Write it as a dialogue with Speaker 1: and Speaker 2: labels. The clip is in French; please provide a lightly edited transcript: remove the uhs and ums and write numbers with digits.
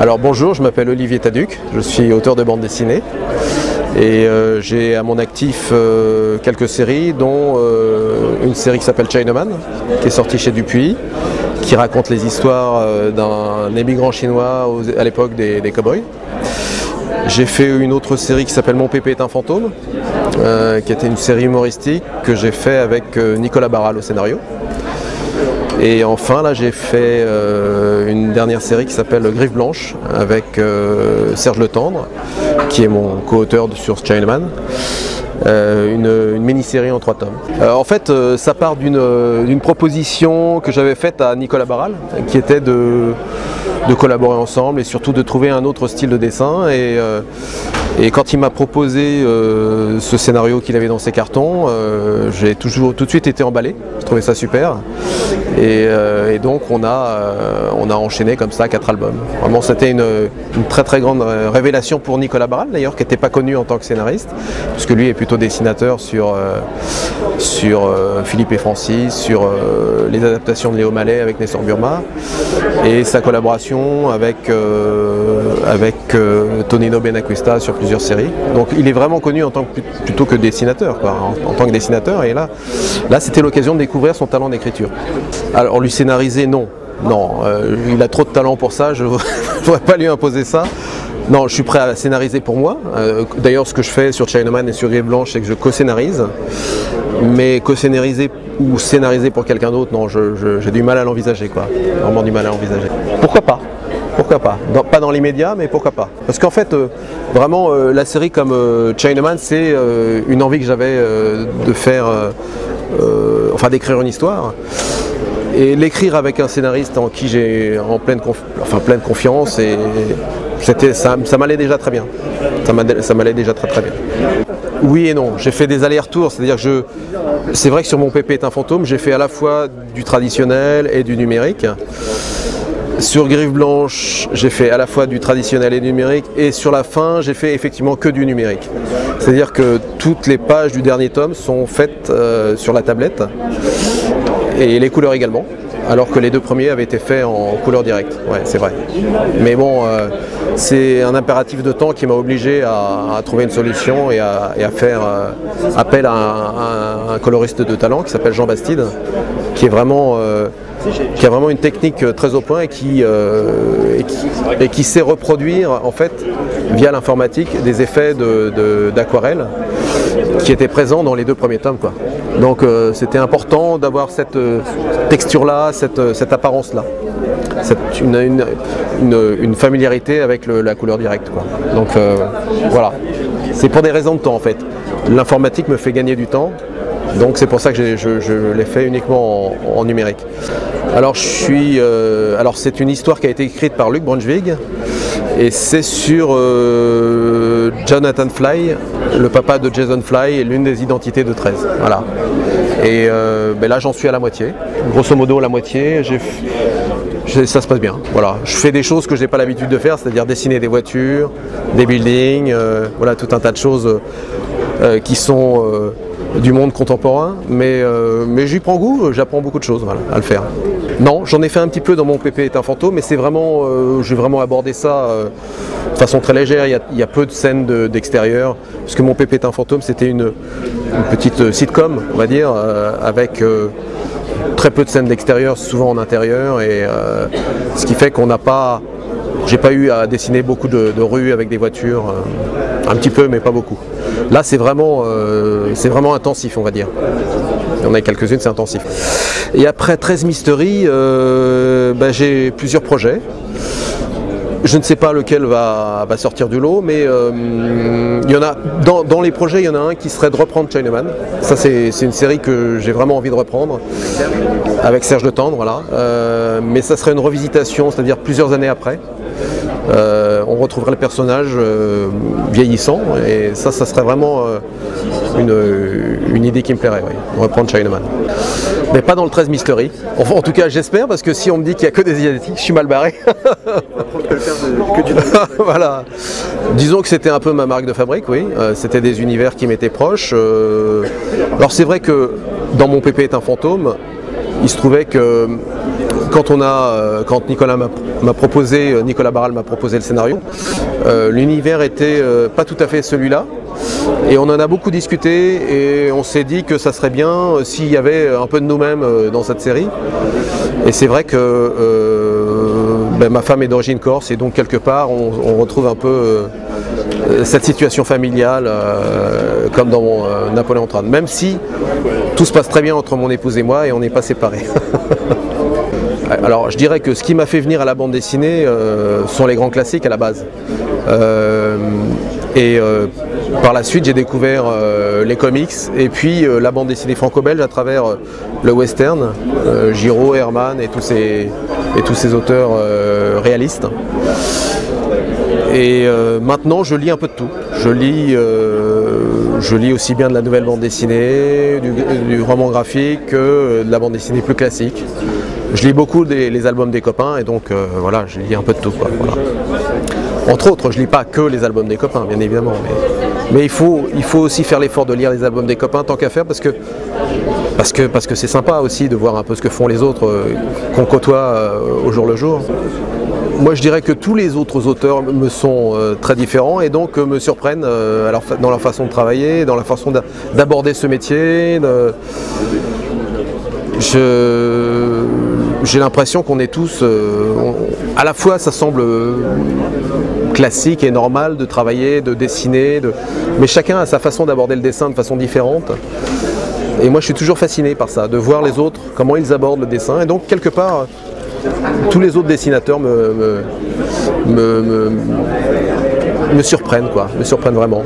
Speaker 1: Alors bonjour, je m'appelle Olivier Taduc, je suis auteur de bande dessinée et j'ai à mon actif quelques séries dont une série qui s'appelle Chinaman qui est sortie chez Dupuis, qui raconte les histoires d'un émigrant chinois à l'époque des cow-boys. J'ai fait une autre série qui s'appelle Mon pépé est un fantôme, qui était une série humoristique que j'ai fait avec Nicolas Barral au scénario. Et enfin là j'ai fait une dernière série qui s'appelle Griffe Blanche avec Serge Letendre, qui est mon co-auteur sur Chinaman. Une mini-série en 3 tomes. En fait, ça part d'une proposition que j'avais faite à Nicolas Barral, qui était de collaborer ensemble et surtout de trouver un autre style de dessin. Et quand il m'a proposé ce scénario qu'il avait dans ses cartons, j'ai tout de suite été emballé. Je trouvais ça super. Et donc on a enchaîné comme ça 4 albums. Vraiment, c'était une très très grande révélation pour Nicolas Barral d'ailleurs, qui n'était pas connu en tant que scénariste, puisque lui est plutôt dessinateur sur Philippe et Francis, sur les adaptations de Léo Mallet avec Nestor Burma, et sa collaboration avec Tonino Benacquista sur plusieurs séries. Donc il est vraiment connu en tant que, plutôt que dessinateur, quoi, en tant que dessinateur, et là c'était l'occasion de découvrir son talent d'écriture. Alors lui scénariser, non, il a trop de talent pour ça, je ne pourrais pas lui imposer ça. Non, je suis prêt à scénariser pour moi. D'ailleurs, ce que je fais sur Chinaman et sur Griffe Blanche, c'est que je co-scénarise. Mais co-scénariser ou scénariser pour quelqu'un d'autre, non, j'ai du mal à l'envisager, quoi. Vraiment du mal à l'envisager. Pourquoi pas? Pourquoi pas? Pas dans l'immédiat, mais pourquoi pas? Parce qu'en fait, vraiment, la série comme Chinaman, c'est une envie que j'avais de faire, d'écrire une histoire. Et l'écrire avec un scénariste en qui j'ai pleine confiance, et ça m'allait déjà très bien. Ça m'allait déjà très bien. Oui et non, j'ai fait des allers-retours, c'est-à-dire que c'est vrai que sur Mon pépé est un fantôme, j'ai fait à la fois du traditionnel et du numérique. Sur Griffe Blanche, j'ai fait à la fois du traditionnel et du numérique, et sur la fin, j'ai fait effectivement que du numérique. C'est-à-dire que toutes les pages du dernier tome sont faites sur la tablette, et les couleurs également, alors que les 2 premiers avaient été faits en couleur directe. Ouais, c'est vrai. Mais bon, c'est un impératif de temps qui m'a obligé à trouver une solution et à faire appel à un coloriste de talent qui s'appelle Jean Bastide, qui a vraiment une technique très au point et qui sait reproduire en fait via l'informatique des effets d'aquarelle qui étaient présents dans les 2 premiers tomes, quoi. Donc c'était important d'avoir cette texture-là, cette apparence-là, une familiarité avec la couleur directe, quoi. Donc voilà, c'est pour des raisons de temps en fait. L'informatique me fait gagner du temps. Donc c'est pour ça que je l'ai fait uniquement en numérique. Alors c'est une histoire qui a été écrite par Luc Brunswig et c'est sur Jonathan Fly, le papa de Jason Fly et l'une des identités de 13. Voilà. Et là j'en suis à la moitié, grosso modo la moitié. Ça se passe bien. Voilà. Je fais des choses que je n'ai pas l'habitude de faire, c'est-à-dire dessiner des voitures, des buildings, voilà, tout un tas de choses qui sont du monde contemporain, mais j'y prends goût, j'apprends beaucoup de choses, voilà, à le faire. Non, j'en ai fait un petit peu dans Mon pépé est un fantôme, mais c'est vraiment, j'ai vraiment abordé ça de façon très légère. Il y a peu de scènes d'extérieur, parce que Mon pépé est un fantôme, c'était une petite sitcom, on va dire, avec très peu de scènes d'extérieur, souvent en intérieur, et ce qui fait j'ai pas eu à dessiner beaucoup de rues avec des voitures, un petit peu mais pas beaucoup. Là c'est vraiment intensif, on va dire. Il y en a quelques-unes, c'est intensif. Et après 13 Mysteries, j'ai plusieurs projets. Je ne sais pas lequel va sortir du lot, mais il y en a dans les projets, il y en a un qui serait de reprendre Chinaman. Ça c'est une série que j'ai vraiment envie de reprendre avec Serge Letendre, voilà. Mais ça serait une revisitation, c'est-à-dire plusieurs années après. On retrouverait le personnage vieillissant, et ça serait vraiment une idée qui me plairait, oui, reprendre Chinaman. Mais pas dans le 13 Mysteries. Enfin, en tout cas, j'espère, parce que si on me dit qu'il n'y a que des Asiatiques, je suis mal barré. Voilà. Disons que c'était un peu ma marque de fabrique, oui. C'était des univers qui m'étaient proches. Alors c'est vrai que dans Mon pépé est un fantôme, il se trouvait que quand Nicolas Barral m'a proposé le scénario, l'univers était pas tout à fait celui-là. Et on en a beaucoup discuté et on s'est dit que ça serait bien s'il y avait un peu de nous-mêmes dans cette série. Et c'est vrai que ma femme est d'origine corse et donc quelque part on retrouve un peu cette situation familiale comme dans Napoléon III. Même si tout se passe très bien entre mon épouse et moi et on n'est pas séparés. Alors je dirais que ce qui m'a fait venir à la bande dessinée sont les grands classiques à la base. Par la suite j'ai découvert les comics et puis la bande dessinée franco-belge à travers le western, Giraud, Herman et tous ces auteurs réalistes. Et maintenant je lis un peu de tout. Je lis aussi bien de la nouvelle bande dessinée, du roman graphique que de la bande dessinée plus classique. Je lis beaucoup les albums des copains et donc voilà, je lis un peu de tout, quoi, voilà. Entre autres, je lis pas que les albums des copains, bien évidemment, mais il faut aussi faire l'effort de lire les albums des copains tant qu'à faire parce que c'est sympa aussi de voir un peu ce que font les autres qu'on côtoie au jour le jour. Moi je dirais que tous les autres auteurs me sont très différents et donc me surprennent dans leur façon de travailler, dans la façon d'aborder ce métier. J'ai l'impression qu'on est tous, à la fois ça semble classique et normal de travailler, de dessiner, mais chacun a sa façon d'aborder le dessin de façon différente. Et moi je suis toujours fasciné par ça, de voir les autres, comment ils abordent le dessin. Et donc quelque part, tous les autres dessinateurs me surprennent, quoi, me surprennent vraiment.